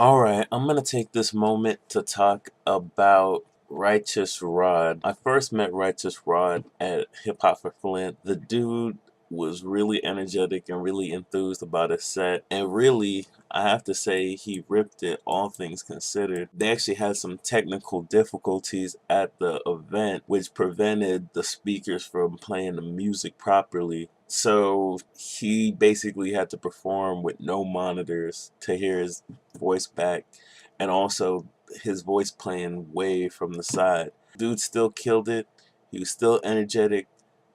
Alright, I'm gonna take this moment to talk about Righteous Rod. I first met Righteous Rod at Hip Hop for Flint. The dude was really energetic and really enthused about his set, and really, I have to say, he ripped it, all things considered. They actually had some technical difficulties at the event, which prevented the speakers from playing the music properly. So he basically had to perform with no monitors to hear his voice back, and also his voice playing way from the side. Dude still killed it. He was still energetic,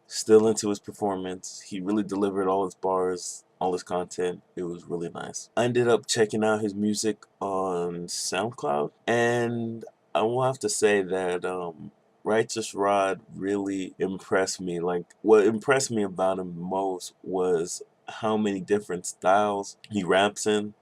still into his performance. He really delivered all his bars, all his content. It was really nice. I ended up checking out his music on SoundCloud, and I will have to say that Righteous Rod really impressed me. Like, what impressed me about him most was how many different styles he raps in.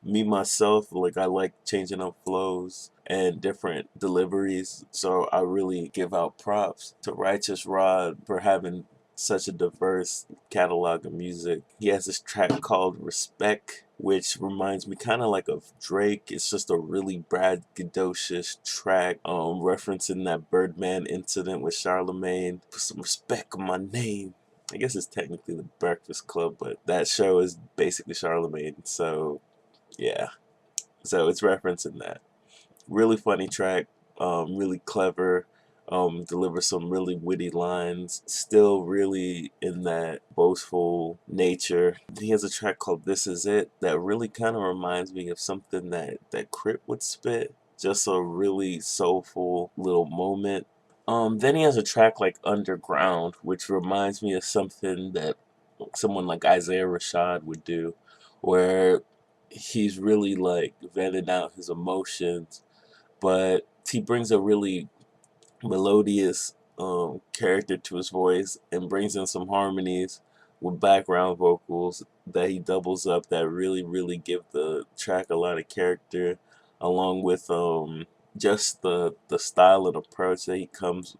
Me myself, like, I like changing up flows and different deliveries, so I really give out props to Righteous Rod for having such a diverse catalog of music. He has this track called Respect, which reminds me kind of like of Drake. It's just a really braggadocious track, referencing that Birdman incident with Charlemagne. Put some respect on my name. I guess it's technically the Breakfast Club, but that show is basically Charlemagne, so yeah. So it's referencing that. Really funny track, really clever, delivers some really witty lines, still really in that boastful nature. He has a track called This Is It that really kind of reminds me of something that Crit would spit. Just a really soulful little moment. Then he has a track like Underground, which reminds me of something that someone like Isaiah Rashad would do, where he's really like venting out his emotions, but he brings a really melodious character to his voice and brings in some harmonies with background vocals that he doubles up that really give the track a lot of character, along with just the style and approach that he comes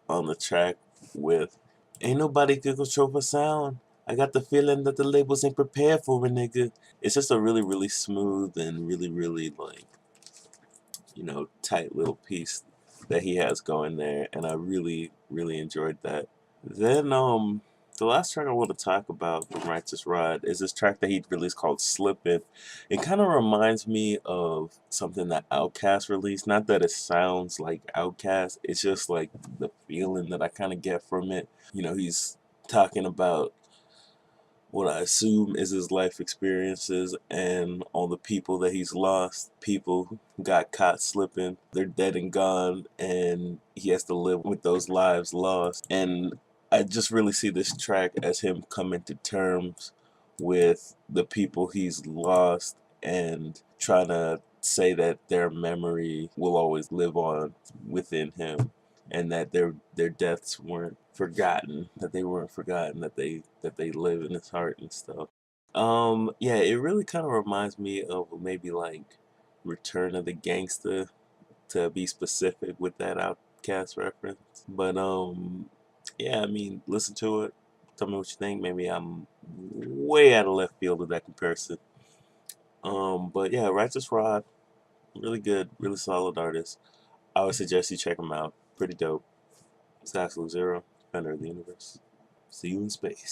on the track with. Ain't nobody could control the sound. I got the feeling that the labels ain't prepared for a nigga. It's just a really smooth and really like, tight little piece that he has going there, and I really enjoyed that. Then the last track I want to talk about from Righteous Rod is this track that he released called Slippin'. It kind of reminds me of something that Outkast released. Not that it sounds like Outkast, it's just like the feeling that I kind of get from it. He's talking about what I assume is his life experiences and all the people that he's lost, people who got caught slipping, they're dead and gone, and he has to live with those lives lost. And I just really see this track as him coming to terms with the people he's lost and trying to say that their memory will always live on within him, and that their deaths weren't forgotten, that they weren't forgotten, that they live in his heart and stuff. Yeah, it really kind of reminds me of maybe like Return of the Gangster, to be specific with that Outcast reference. But yeah, I mean, listen to it. Tell me what you think. Maybe I'm way out of left field with that comparison. But yeah, Righteous Rod, really good, really solid artist. I would suggest you check him out. Pretty dope. It's Absolute Zero, Defender of the Universe. See you in space.